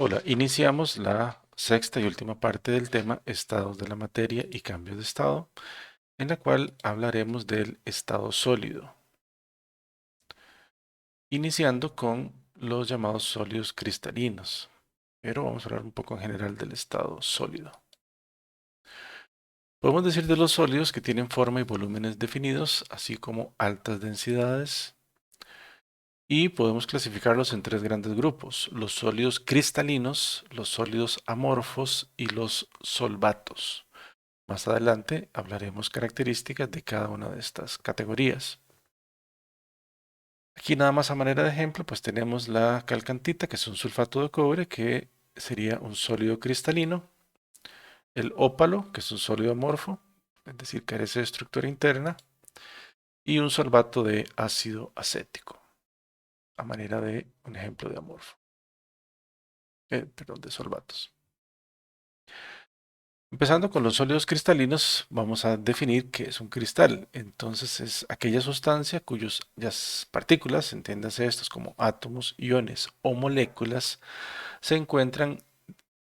Hola, iniciamos la sexta y última parte del tema estados de la materia y cambios de estado, en la cual hablaremos del estado sólido, iniciando con los llamados sólidos cristalinos, pero vamos a hablar un poco en general del estado sólido. Podemos decir de los sólidos que tienen forma y volúmenes definidos, así como altas densidades, y podemos clasificarlos en tres grandes grupos: los sólidos cristalinos, los sólidos amorfos y los solvatos. Más adelante hablaremos características de cada una de estas categorías. Aquí nada más a manera de ejemplo, pues tenemos la calcantita, que es un sulfato de cobre, que sería un sólido cristalino. El ópalo, que es un sólido amorfo, es decir, carece de estructura interna. Y un solvato de ácido acético, a manera de un ejemplo de amorfo. Perdón, de solvatos. Empezando con los sólidos cristalinos, vamos a definir qué es un cristal. Entonces es aquella sustancia cuyas partículas, entiéndase estos como átomos, iones o moléculas, se encuentran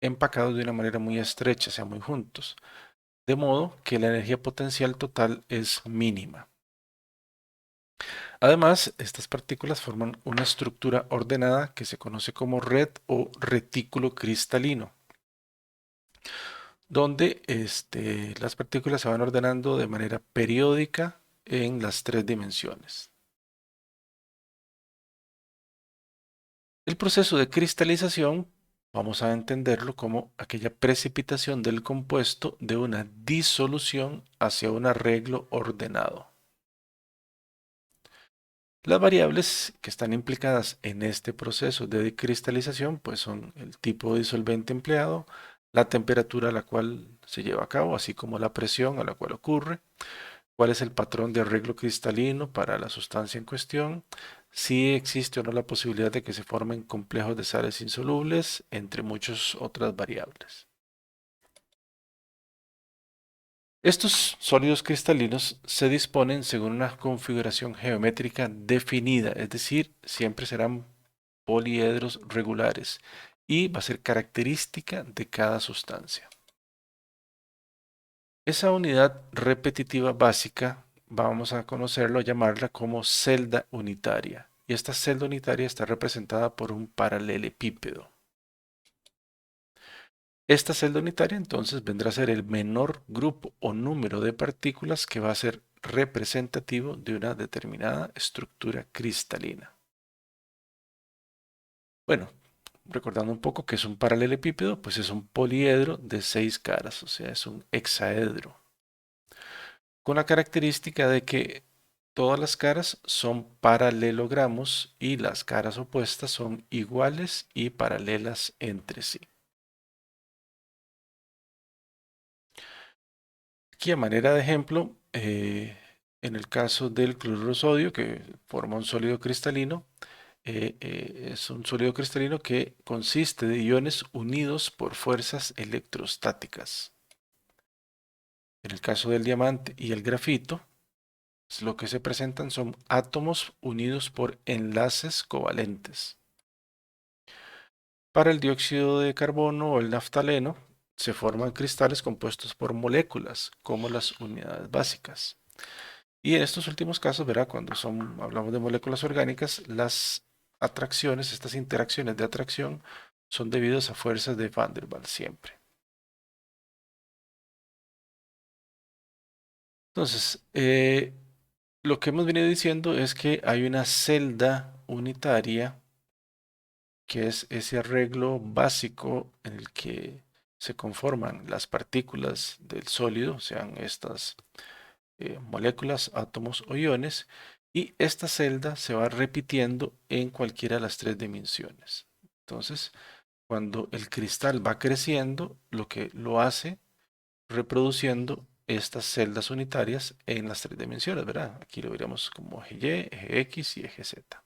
empacados de una manera muy estrecha, o sea, muy juntos, de modo que la energía potencial total es mínima. Además, estas partículas forman una estructura ordenada que se conoce como red o retículo cristalino, donde las partículas se van ordenando de manera periódica en las tres dimensiones. El proceso de cristalización vamos a entenderlo como aquella precipitación del compuesto de una disolución hacia un arreglo ordenado. Las variables que están implicadas en este proceso de cristalización pues son el tipo de disolvente empleado, la temperatura a la cual se lleva a cabo, así como la presión a la cual ocurre, cuál es el patrón de arreglo cristalino para la sustancia en cuestión, si existe o no la posibilidad de que se formen complejos de sales insolubles, entre muchas otras variables. Estos sólidos cristalinos se disponen según una configuración geométrica definida, es decir, siempre serán poliedros regulares y va a ser característica de cada sustancia. Esa unidad repetitiva básica vamos a conocerlo, llamarla como celda unitaria. Y esta celda unitaria está representada por un paralelepípedo. Esta celda unitaria entonces vendrá a ser el menor grupo o número de partículas que va a ser representativo de una determinada estructura cristalina. Bueno, recordando un poco que es un paralelepípedo, pues es un poliedro de 6 caras, o sea, es un hexaedro, con la característica de que todas las caras son paralelogramos y las caras opuestas son iguales y paralelas entre sí. Aquí a manera de ejemplo, en el caso del cloruro de sodio, que forma un sólido cristalino, es un sólido cristalino que consiste de iones unidos por fuerzas electrostáticas. En el caso del diamante y el grafito, lo que se presentan son átomos unidos por enlaces covalentes. Para el dióxido de carbono o el naftaleno, se forman cristales compuestos por moléculas, como las unidades básicas. Y en estos últimos casos, verá, cuando hablamos de moléculas orgánicas, las atracciones, estas interacciones de atracción, son debidas a fuerzas de Van der Waals siempre. Entonces, lo que hemos venido diciendo es que hay una celda unitaria, que es ese arreglo básico en el que se conforman las partículas del sólido, sean estas moléculas, átomos o iones, y esta celda se va repitiendo en cualquiera de las tres dimensiones. Entonces, cuando el cristal va creciendo, lo que lo hace reproduciendo estas celdas unitarias en las tres dimensiones, ¿verdad? Aquí lo veremos como eje Y, eje X y eje Z.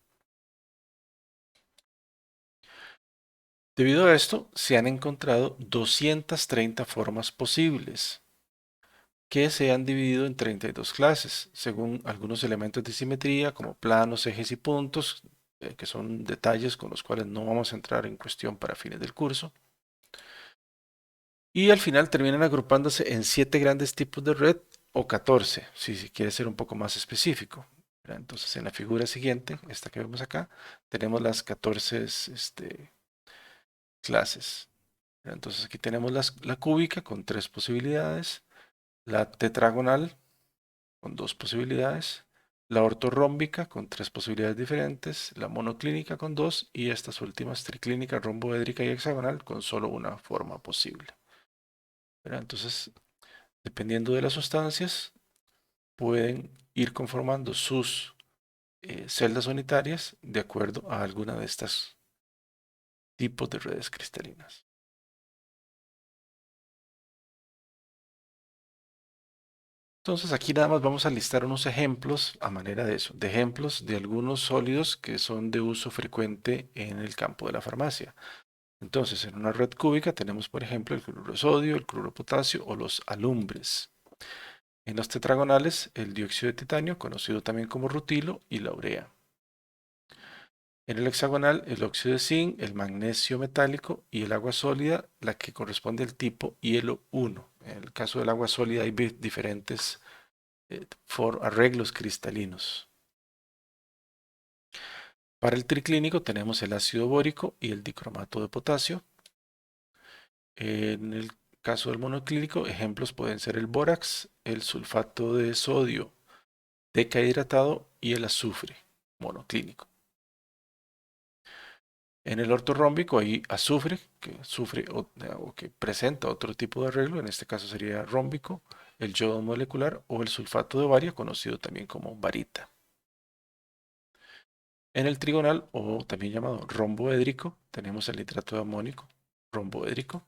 Debido a esto, se han encontrado 230 formas posibles que se han dividido en 32 clases, según algunos elementos de simetría como planos, ejes y puntos, que son detalles con los cuales no vamos a entrar en cuestión para fines del curso. Y al final terminan agrupándose en 7 grandes tipos de red o 14, si quiere ser un poco más específico. Entonces, en la figura siguiente, esta que vemos acá, tenemos las 14 clases. Entonces, aquí tenemos la cúbica con 3 posibilidades, la tetragonal con 2 posibilidades, la ortorrómbica con 3 posibilidades diferentes, la monoclínica con 2 y estas últimas triclínica, romboédrica y hexagonal con solo una forma posible. Entonces, dependiendo de las sustancias, pueden ir conformando sus celdas unitarias de acuerdo a alguna de estas tipos de redes cristalinas. Entonces aquí nada más vamos a listar unos ejemplos a manera de eso, de ejemplos de algunos sólidos que son de uso frecuente en el campo de la farmacia. Entonces en una red cúbica tenemos por ejemplo el cloruro de sodio, el cloruro de potasio o los alumbres. En los tetragonales el dióxido de titanio, conocido también como rutilo, y la urea. En el hexagonal, el óxido de zinc, el magnesio metálico y el agua sólida, la que corresponde al tipo hielo 1. En el caso del agua sólida hay diferentes arreglos cristalinos. Para el triclínico tenemos el ácido bórico y el dicromato de potasio. En el caso del monoclínico, ejemplos pueden ser el bórax, el sulfato de sodio decahidratado y el azufre monoclínico. En el ortorrómbico hay azufre, que sufre o que presenta otro tipo de arreglo, en este caso sería rómbico, el yodo molecular o el sulfato de bario, conocido también como barita. En el trigonal, o también llamado romboédrico, tenemos el nitrato de amonio romboédrico.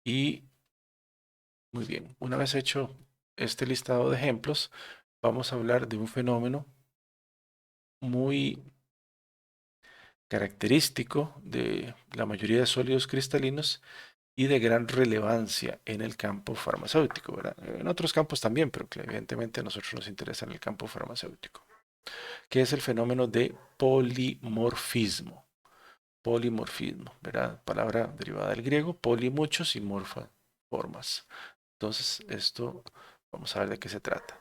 Y muy bien, una vez hecho este listado de ejemplos, vamos a hablar de un fenómeno muy característico de la mayoría de sólidos cristalinos y de gran relevancia en el campo farmacéutico, ¿verdad? En otros campos también, pero que evidentemente a nosotros nos interesa en el campo farmacéutico, que es el fenómeno de polimorfismo. Polimorfismo, ¿verdad? Palabra derivada del griego, poli muchos y morfa formas. Entonces, esto vamos a ver de qué se trata.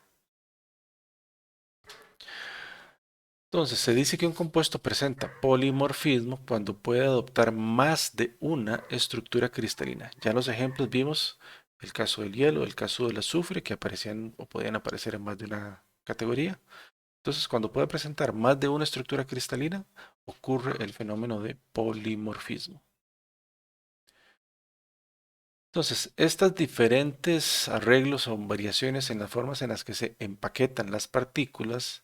Entonces, se dice que un compuesto presenta polimorfismo cuando puede adoptar más de una estructura cristalina. Ya en los ejemplos vimos el caso del hielo, el caso del azufre, que aparecían o podían aparecer en más de una categoría. Entonces, cuando puede presentar más de una estructura cristalina, ocurre el fenómeno de polimorfismo. Entonces, estas diferentes arreglos o variaciones en las formas en las que se empaquetan las partículas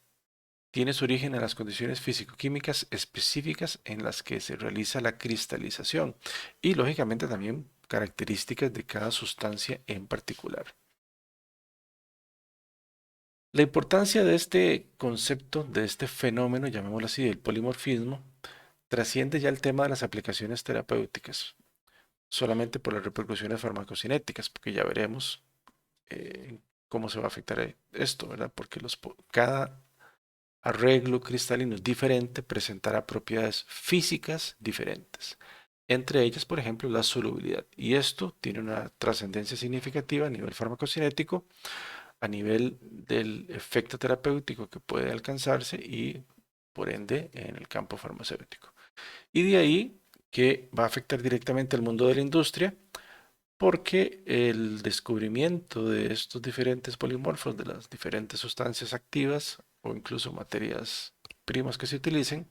tiene su origen en las condiciones físico-químicas específicas en las que se realiza la cristalización y lógicamente también características de cada sustancia en particular. La importancia de este concepto, de este fenómeno, llamémoslo así, del polimorfismo, trasciende ya el tema de las aplicaciones terapéuticas, solamente por las repercusiones farmacocinéticas, porque ya veremos cómo se va a afectar esto, ¿verdad? Porque cada arreglo cristalino diferente presentará propiedades físicas diferentes. Entre ellas, por ejemplo, la solubilidad. Y esto tiene una trascendencia significativa a nivel farmacocinético, a nivel del efecto terapéutico que puede alcanzarse y, por ende, en el campo farmacéutico. Y de ahí que va a afectar directamente al mundo de la industria, porque el descubrimiento de estos diferentes polimorfos, de las diferentes sustancias activas o incluso materias primas que se utilicen,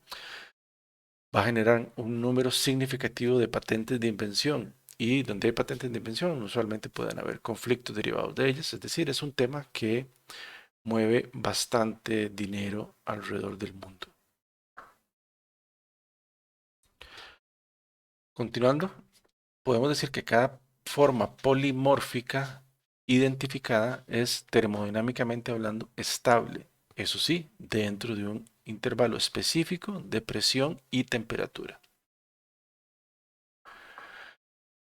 va a generar un número significativo de patentes de invención. Y donde hay patentes de invención, usualmente pueden haber conflictos derivados de ellas. Es decir, es un tema que mueve bastante dinero alrededor del mundo. Continuando, podemos decir que cada forma polimórfica identificada es termodinámicamente hablando estable, eso sí, dentro de un intervalo específico de presión y temperatura.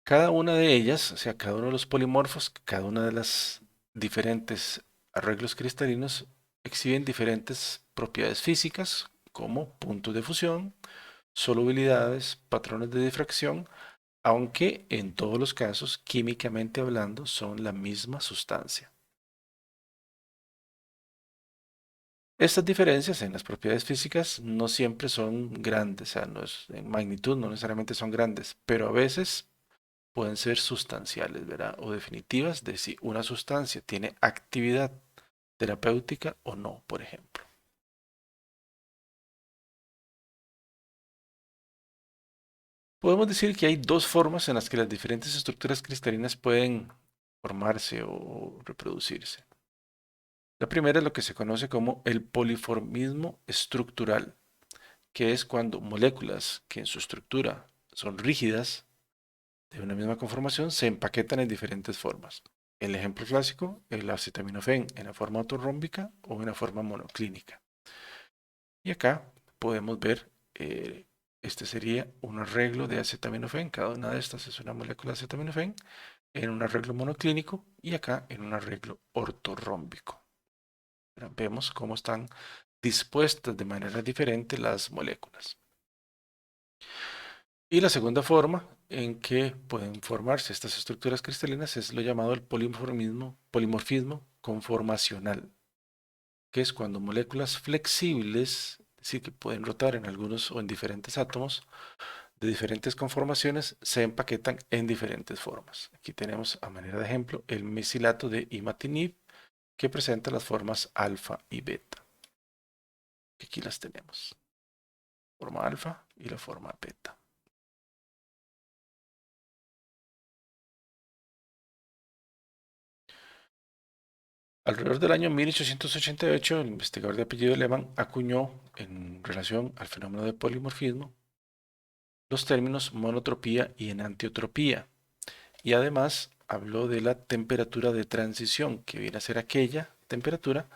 Cada una de ellas, o sea, cada uno de los polimorfos, cada una de las diferentes arreglos cristalinos exhiben diferentes propiedades físicas como puntos de fusión, solubilidades, patrones de difracción, aunque en todos los casos, químicamente hablando, son la misma sustancia. Estas diferencias en las propiedades físicas no siempre son grandes, o sea, en magnitud no necesariamente son grandes, pero a veces pueden ser sustanciales, ¿verdad? O definitivas de si una sustancia tiene actividad terapéutica o no, por ejemplo. Podemos decir que hay dos formas en las que las diferentes estructuras cristalinas pueden formarse o reproducirse. La primera es lo que se conoce como el poliformismo estructural, que es cuando moléculas que en su estructura son rígidas de una misma conformación se empaquetan en diferentes formas. El ejemplo clásico, el acetaminofén en la forma ortorrómbica o en la forma monoclínica. Y acá podemos ver, este sería un arreglo de acetaminofén. Cada una de estas es una molécula de acetaminofén en un arreglo monoclínico y acá en un arreglo ortorrómbico. Vemos cómo están dispuestas de manera diferente las moléculas. Y la segunda forma en que pueden formarse estas estructuras cristalinas es lo llamado el polimorfismo conformacional, que es cuando moléculas flexibles, es decir, que pueden rotar en algunos o en diferentes átomos de diferentes conformaciones, se empaquetan en diferentes formas. Aquí tenemos a manera de ejemplo el mesilato de imatinib, que presenta las formas alfa y beta. Aquí las tenemos, forma alfa y la forma beta. Alrededor del año 1888, el investigador de apellido alemán acuñó, en relación al fenómeno de polimorfismo, los términos monotropía y enantiotropía, y además habló de la temperatura de transición, que viene a ser aquella temperatura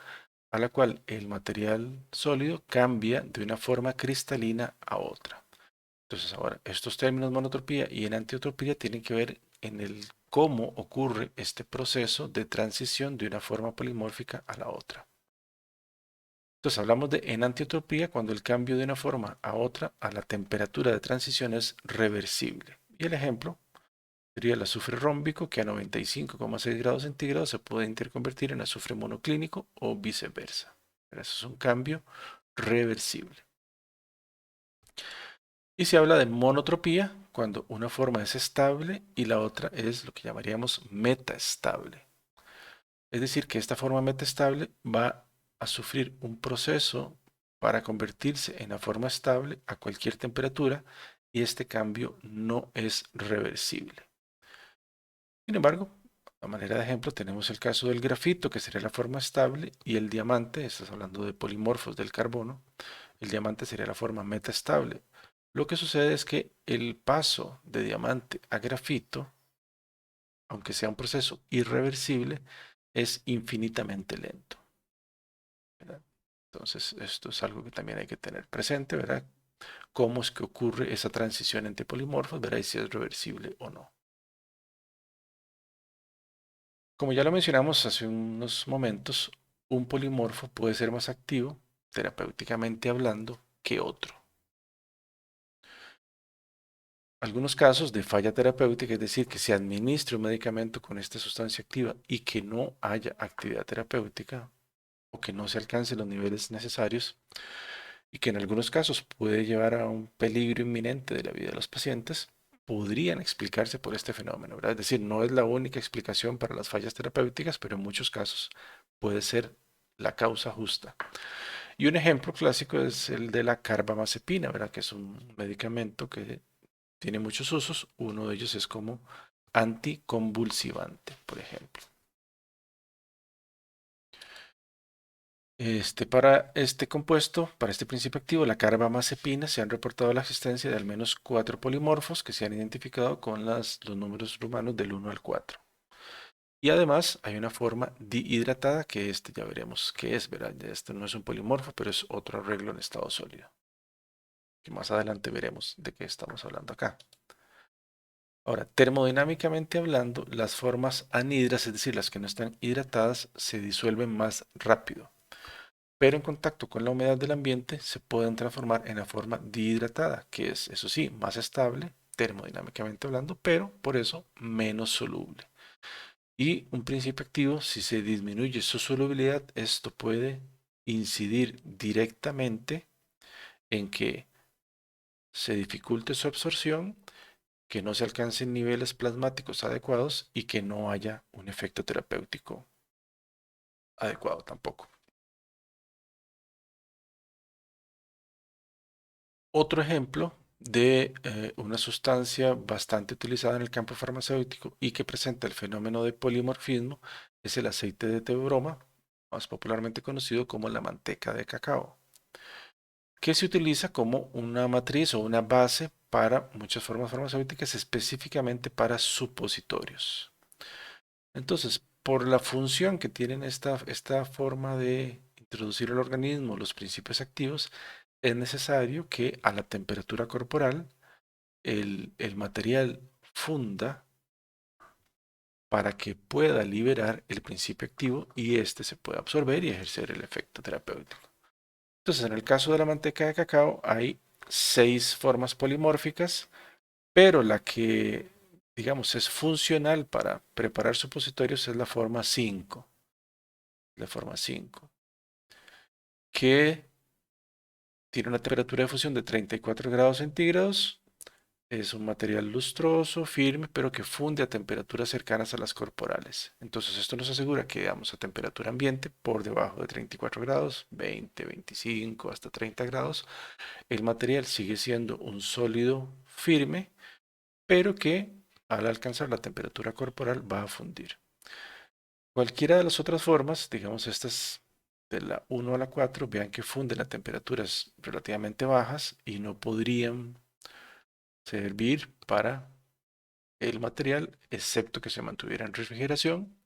a la cual el material sólido cambia de una forma cristalina a otra. Entonces ahora, estos términos monotropía y enantiotropía tienen que ver en el cómo ocurre este proceso de transición de una forma polimórfica a la otra. Entonces hablamos de enantiotropía cuando el cambio de una forma a otra a la temperatura de transición es reversible. Y el ejemplo sería el azufre rómbico, que a 95,6 grados centígrados se puede interconvertir en azufre monoclínico o viceversa. Pero eso es un cambio reversible. Y se habla de monotropía cuando una forma es estable y la otra es lo que llamaríamos metaestable. Es decir, que esta forma metaestable va a sufrir un proceso para convertirse en la forma estable a cualquier temperatura y este cambio no es reversible. Sin embargo, a manera de ejemplo tenemos el caso del grafito, que sería la forma estable, y el diamante, estás hablando de polimorfos del carbono, el diamante sería la forma metaestable. Lo que sucede es que el paso de diamante a grafito, aunque sea un proceso irreversible, es infinitamente lento, ¿verdad? Entonces, esto es algo que también hay que tener presente, ¿verdad? Cómo es que ocurre esa transición entre polimorfos, ¿verdad? Y si es reversible o no. Como ya lo mencionamos hace unos momentos, un polimorfo puede ser más activo, terapéuticamente hablando, que otro. Algunos casos de falla terapéutica, es decir, que se administre un medicamento con esta sustancia activa y que no haya actividad terapéutica o que no se alcancen los niveles necesarios y que en algunos casos puede llevar a un peligro inminente de la vida de los pacientes, podrían explicarse por este fenómeno, ¿verdad? Es decir, no es la única explicación para las fallas terapéuticas, pero en muchos casos puede ser la causa justa. Y un ejemplo clásico es el de la carbamazepina, ¿verdad? Que es un medicamento que tiene muchos usos. Uno de ellos es como anticonvulsivante, por ejemplo. Para este compuesto, para este principio activo, la carbamazepina, se han reportado la existencia de al menos 4 polimorfos que se han identificado con los números romanos del 1 al 4. Y además hay una forma dihidratada que ya veremos qué es, ¿verdad? Este no es un polimorfo, pero es otro arreglo en estado sólido. Que más adelante veremos de qué estamos hablando acá. Ahora, termodinámicamente hablando, las formas anhidras, es decir, las que no están hidratadas, se disuelven más rápido. pero en contacto con la humedad del ambiente se pueden transformar en la forma dihidratada, que es, eso sí, más estable termodinámicamente hablando, pero por eso menos soluble. Y un principio activo, si se disminuye su solubilidad, esto puede incidir directamente en que se dificulte su absorción, que no se alcancen niveles plasmáticos adecuados y que no haya un efecto terapéutico adecuado tampoco. Otro ejemplo de una sustancia bastante utilizada en el campo farmacéutico y que presenta el fenómeno de polimorfismo es el aceite de teobroma, más popularmente conocido como la manteca de cacao, que se utiliza como una matriz o una base para muchas formas farmacéuticas, específicamente para supositorios. Entonces, por la función que tienen esta forma de introducir al organismo los principios activos, es necesario que a la temperatura corporal el material funda para que pueda liberar el principio activo y éste se pueda absorber y ejercer el efecto terapéutico. Entonces, en el caso de la manteca de cacao hay 6 formas polimórficas, pero la que, digamos, es funcional para preparar supositorios es la forma 5, que tiene una temperatura de fusión de 34 grados centígrados. Es un material lustroso, firme, pero que funde a temperaturas cercanas a las corporales. Entonces esto nos asegura que damos a temperatura ambiente por debajo de 34 grados, 20, 25, hasta 30 grados. El material sigue siendo un sólido firme, pero que al alcanzar la temperatura corporal va a fundir. Cualquiera de las otras formas, digamos estas de la 1 a la 4, vean que funden a temperaturas relativamente bajas y no podrían servir para el material, excepto que se mantuviera en refrigeración.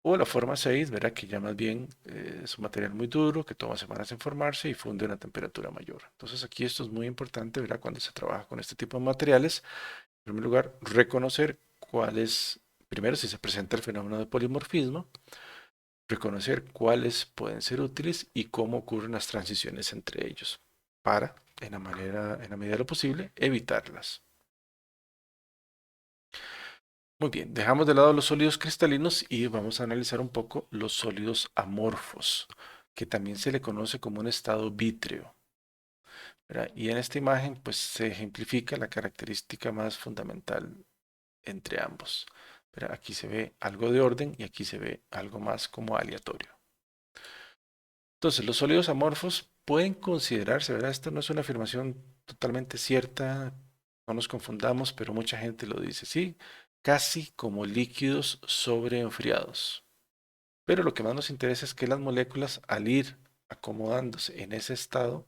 O la forma 6, verá que ya más bien es un material muy duro, que toma semanas en formarse y funde a una temperatura mayor. Entonces aquí esto es muy importante, verá, cuando se trabaja con este tipo de materiales. En primer lugar, reconocer cuál es, primero, si se presenta el fenómeno de polimorfismo, reconocer cuáles pueden ser útiles y cómo ocurren las transiciones entre ellos, para, en la medida de lo posible, evitarlas. Muy bien, dejamos de lado los sólidos cristalinos y vamos a analizar un poco los sólidos amorfos, que también se le conoce como un estado vítreo, ¿verdad? Y en esta imagen pues se ejemplifica la característica más fundamental entre ambos. ¿Verdad? Aquí se ve algo de orden y aquí se ve algo más como aleatorio. Entonces, los sólidos amorfos pueden considerarse, ¿verdad? Esto no es una afirmación totalmente cierta, no nos confundamos, pero mucha gente lo dice, sí, casi como líquidos sobreenfriados. Pero lo que más nos interesa es que las moléculas, al ir acomodándose en ese estado,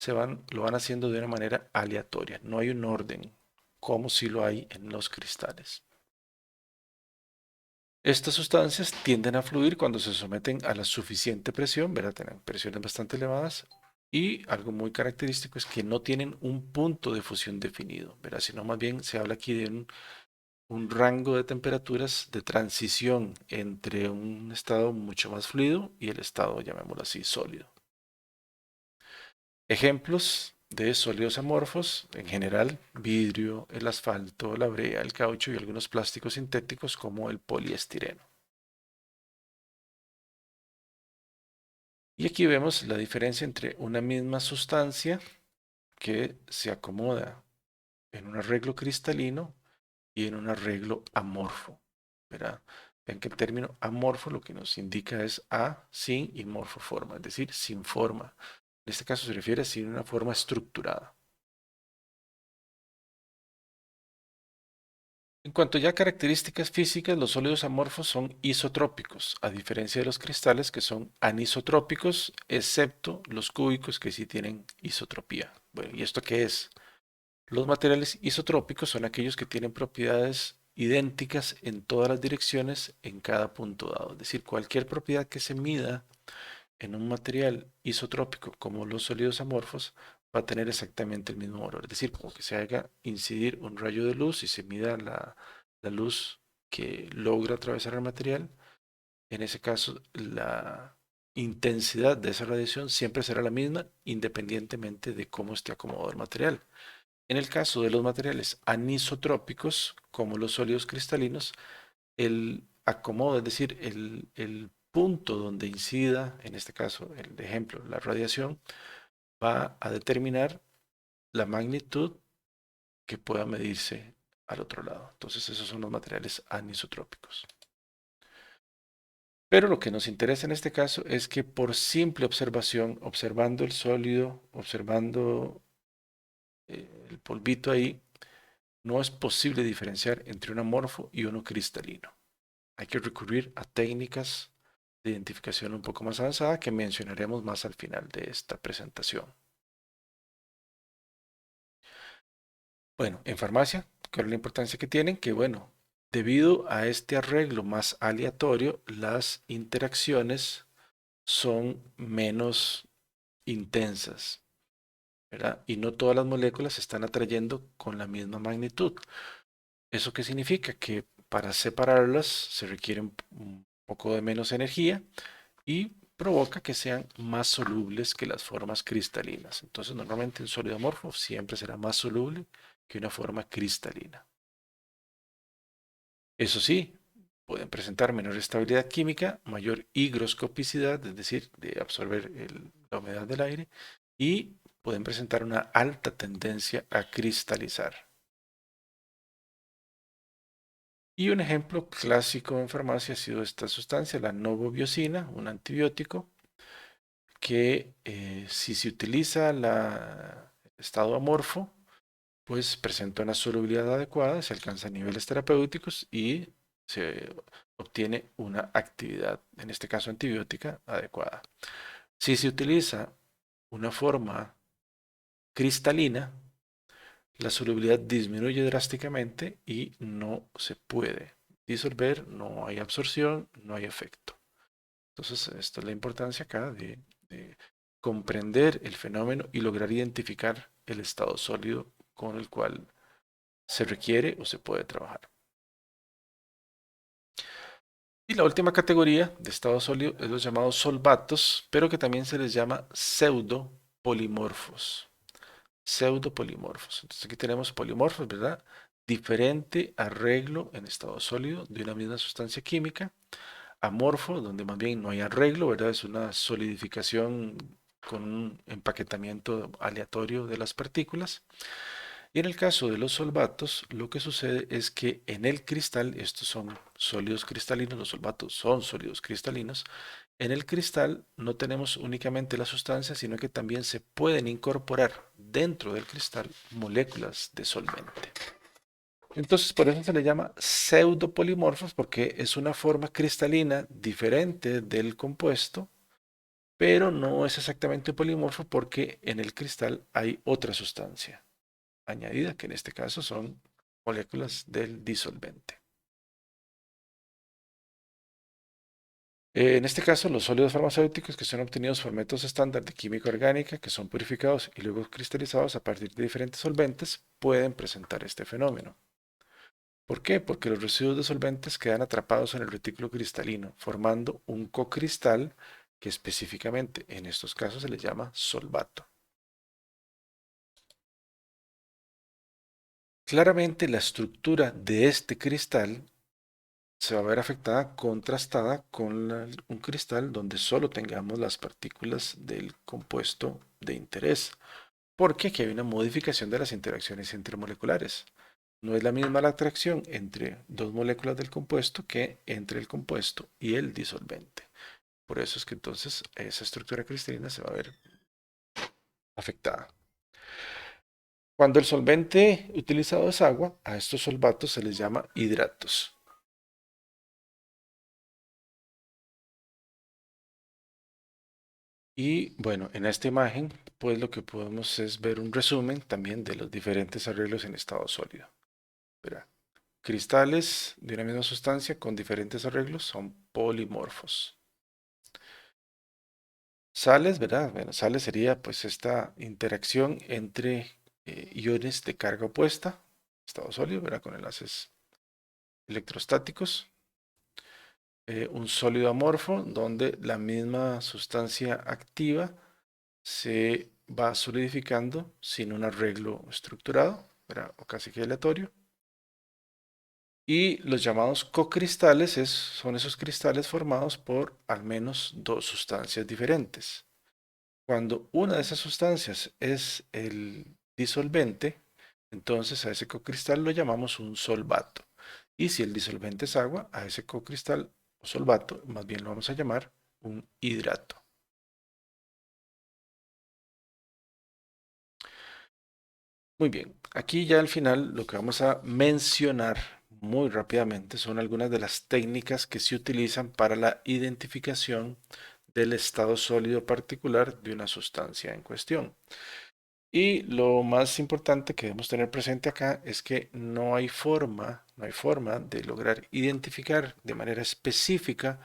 lo van haciendo de una manera aleatoria. No hay un orden, como si lo hay en los cristales. Estas sustancias tienden a fluir cuando se someten a la suficiente presión, ¿verdad? Tienen presiones bastante elevadas y algo muy característico es que no tienen un punto de fusión definido, ¿verdad? Sino más bien se habla aquí de un rango de temperaturas de transición entre un estado mucho más fluido y el estado, llamémoslo así, sólido. Ejemplos de sólidos amorfos, en general, vidrio, el asfalto, la brea, el caucho y algunos plásticos sintéticos como el poliestireno. Y aquí vemos la diferencia entre una misma sustancia que se acomoda en un arreglo cristalino y en un arreglo amorfo, ¿verdad? Ven que el término amorfo lo que nos indica es a, sin y morfoforma, es decir, sin forma. En este caso se refiere a sin una forma estructurada. En cuanto ya a características físicas, los sólidos amorfos son isotrópicos, a diferencia de los cristales que son anisotrópicos, excepto los cúbicos que sí tienen isotropía. Bueno, ¿y esto qué es? Los materiales isotrópicos son aquellos que tienen propiedades idénticas en todas las direcciones en cada punto dado. Es decir, cualquier propiedad que se mida en un material isotrópico como los sólidos amorfos va a tener exactamente el mismo valor. Es decir, como que se haga incidir un rayo de luz y se mida la luz que logra atravesar el material. En ese caso, intensidad de esa radiación siempre será la misma independientemente de cómo esté acomodado el material. En el caso de los materiales anisotrópicos, como los sólidos cristalinos, el acomodo, es decir, el punto donde incida, en este caso, el ejemplo, la radiación, va a determinar la magnitud que pueda medirse al otro lado. Entonces, esos son los materiales anisotrópicos. Pero lo que nos interesa en este caso es que por simple observación, observando el sólido, observando el polvito ahí, no es posible diferenciar entre un amorfo y uno cristalino. Hay que recurrir a técnicas de identificación un poco más avanzada que mencionaremos más al final de esta presentación. Bueno, en farmacia, ¿cuál es la importancia que tienen? Que bueno, debido a este arreglo más aleatorio, las interacciones son menos intensas, ¿verdad? Y no todas las moléculas se están atrayendo con la misma magnitud. ¿Eso qué significa? Que para separarlas se requiere un poco de menos energía y provoca que sean más solubles que las formas cristalinas. Entonces, normalmente un sólido amorfo siempre será más soluble que una forma cristalina. Eso sí, pueden presentar menor estabilidad química, mayor higroscopicidad, es decir, de absorber la humedad del aire, y pueden presentar una alta tendencia a cristalizar. Y un ejemplo clásico en farmacia ha sido esta sustancia, la novobiosina, un antibiótico, que si se utiliza el estado amorfo, pues presenta una solubilidad adecuada, se alcanzan niveles terapéuticos y se obtiene una actividad, en este caso antibiótica, adecuada. Si se utiliza una forma cristalina, la solubilidad disminuye drásticamente y no se puede disolver, no hay absorción, no hay efecto. Entonces, esta es la importancia acá de comprender el fenómeno y lograr identificar el estado sólido con el cual se requiere o se puede trabajar. Y la última categoría de estado sólido es los llamados solvatos, pero que también se les llama pseudopolimorfos. Pseudopolimorfos. Entonces aquí tenemos polimorfos, ¿verdad? Diferente arreglo en estado sólido de una misma sustancia química. Amorfo, donde más bien no hay arreglo, ¿verdad? Es una solidificación con un empaquetamiento aleatorio de las partículas. Y en el caso de los solvatos, lo que sucede es que en el cristal, estos son sólidos cristalinos, los solvatos son sólidos cristalinos, en el cristal no tenemos únicamente la sustancia, sino que también se pueden incorporar dentro del cristal moléculas de solvente. Entonces, por eso se le llama pseudopolimorfos, porque es una forma cristalina diferente del compuesto, pero no es exactamente polimorfo porque en el cristal hay otra sustancia añadida, que en este caso son moléculas del disolvente. En este caso, los sólidos farmacéuticos que son obtenidos por métodos estándar de química orgánica, que son purificados y luego cristalizados a partir de diferentes solventes, pueden presentar este fenómeno. ¿Por qué? Porque los residuos de solventes quedan atrapados en el retículo cristalino, formando un cocristal que específicamente en estos casos se le llama solvato. Claramente la estructura de este cristal se va a ver afectada, contrastada con un cristal donde solo tengamos las partículas del compuesto de interés, porque aquí hay una modificación de las interacciones intermoleculares. No es la misma la atracción entre dos moléculas del compuesto que entre el compuesto y el disolvente. Por eso es que entonces esa estructura cristalina se va a ver afectada. Cuando el solvente utilizado es agua, a estos solvatos se les llama hidratos. Y bueno, en esta imagen, pues lo que podemos es ver un resumen también de los diferentes arreglos en estado sólido. Verá, cristales de una misma sustancia con diferentes arreglos son polimorfos. Sales, ¿verdad? Bueno, sales sería pues esta interacción entre iones de carga opuesta, estado sólido, ¿verdad? Con enlaces electrostáticos. un sólido amorfo donde la misma sustancia activa se va solidificando sin un arreglo estructurado, ¿verdad? O casi que aleatorio. Y los llamados cocristales son esos cristales formados por al menos dos sustancias diferentes. Cuando una de esas sustancias es el disolvente, entonces a ese cocristal lo llamamos un solvato. Y si el disolvente es agua, a ese cocristal o solvato más bien lo vamos a llamar un hidrato. Muy bien, aquí ya al final lo que vamos a mencionar muy rápidamente son algunas de las técnicas que se utilizan para la identificación del estado sólido particular de una sustancia en cuestión. Y lo más importante que debemos tener presente acá es que no hay forma de lograr identificar de manera específica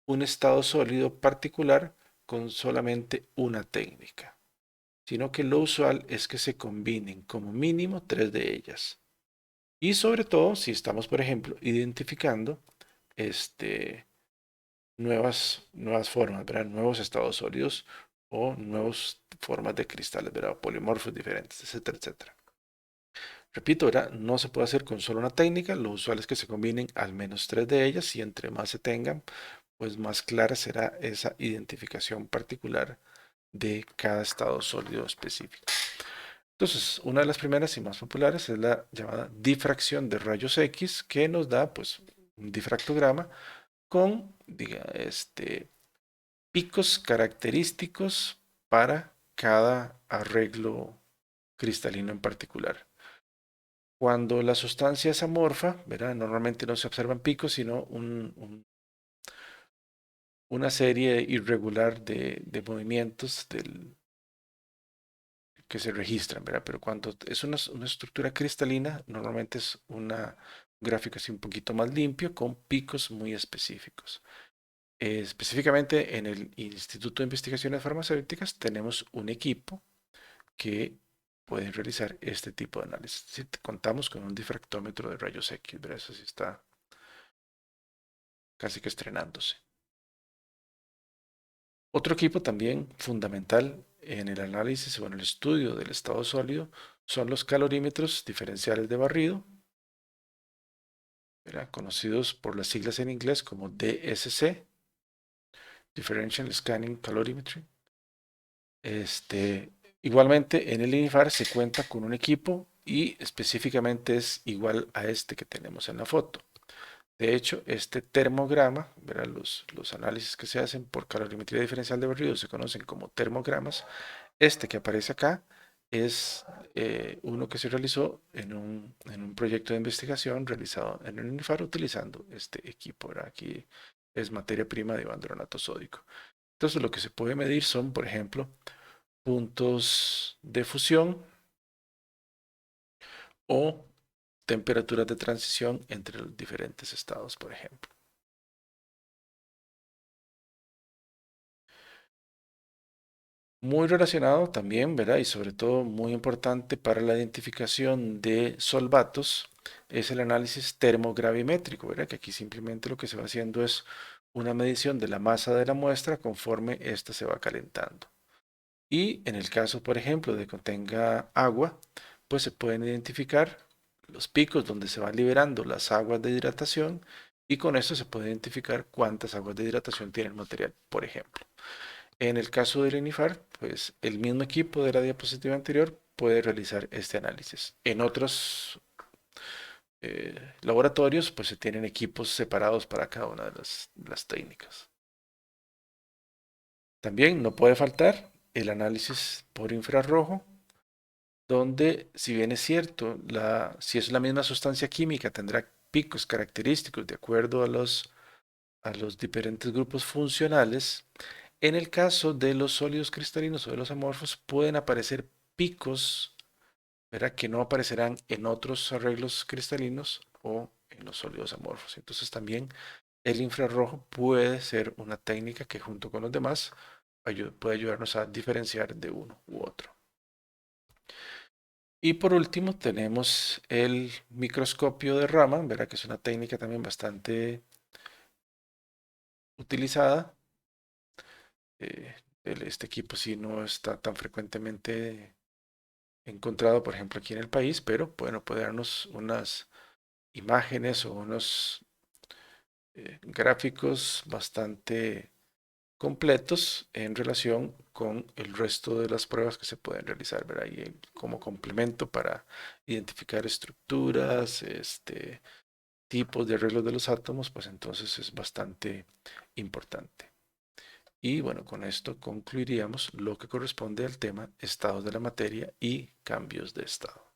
un estado sólido particular con solamente una técnica, sino que lo usual es que se combinen como mínimo tres de ellas. Y sobre todo si estamos, por ejemplo, identificando este, nuevas formas, ¿verdad? Nuevos estados sólidos o nuevas formas de cristales, ¿verdad? Polimorfos diferentes, etcétera, etcétera. Repito, ¿verdad? No se puede hacer con solo una técnica, lo usual es que se combinen al menos tres de ellas y entre más se tengan, pues más clara será esa identificación particular de cada estado sólido específico. Entonces, una de las primeras y más populares es la llamada difracción de rayos X, que nos da pues un difractograma con picos característicos para cada arreglo cristalino en particular. Cuando la sustancia es amorfa, ¿verdad? Normalmente no se observan picos, sino una serie irregular de movimientos que se registran, ¿verdad? Pero cuando es una estructura cristalina, normalmente es un gráfico así un poquito más limpio con picos muy específicos. Específicamente en el Instituto de Investigaciones Farmacéuticas tenemos un equipo que puede realizar este tipo de análisis. Si contamos con un difractómetro de rayos X, ¿verdad? Eso sí está casi que estrenándose. Otro equipo también fundamental en el análisis o en el estudio del estado sólido son los calorímetros diferenciales de barrido, ¿verdad? Conocidos por las siglas en inglés como DSC, Differential Scanning Calorimetry. Igualmente en el INIFAR se cuenta con un equipo y específicamente es igual a este que tenemos en la foto. De hecho, este termograma, ¿verdad? Los análisis que se hacen por calorimetría diferencial de barrido se conocen como termogramas. Este que aparece acá es uno que se realizó en un proyecto de investigación realizado en el INIFAR utilizando este equipo, ¿verdad? Aquí es materia prima de hidronato sódico. Entonces, lo que se puede medir son, por ejemplo, puntos de fusión o temperaturas de transición entre los diferentes estados, por ejemplo. Muy relacionado también, ¿verdad? Y sobre todo muy importante para la identificación de solvatos es el análisis termogravimétrico, ¿verdad? Que aquí simplemente lo que se va haciendo es una medición de la masa de la muestra conforme ésta se va calentando. Y en el caso, por ejemplo, de que contenga agua, pues se pueden identificar los picos donde se van liberando las aguas de hidratación y con esto se puede identificar cuántas aguas de hidratación tiene el material, por ejemplo. En el caso del INIFAR, pues el mismo equipo de la diapositiva anterior puede realizar este análisis. En otros laboratorios, pues se tienen equipos separados para cada una de las técnicas. También no puede faltar el análisis por infrarrojo, donde si bien es cierto, si es la misma sustancia química, tendrá picos característicos de acuerdo a los diferentes grupos funcionales. En el caso de los sólidos cristalinos o de los amorfos, pueden aparecer picos, ¿verdad? Que no aparecerán en otros arreglos cristalinos o en los sólidos amorfos. Entonces también el infrarrojo puede ser una técnica que junto con los demás puede ayudarnos a diferenciar de uno u otro. Y por último tenemos el microscopio de Raman, ¿verdad? Que es una técnica también bastante utilizada. Este equipo sí no está tan frecuentemente encontrado, por ejemplo, aquí en el país, pero bueno, puede darnos unas imágenes o unos gráficos bastante completos en relación con el resto de las pruebas que se pueden realizar, ¿verdad? Y como complemento para identificar estructuras, tipos de arreglos de los átomos, pues entonces es bastante importante. Y bueno, con esto concluiríamos lo que corresponde al tema estados de la materia y cambios de estado.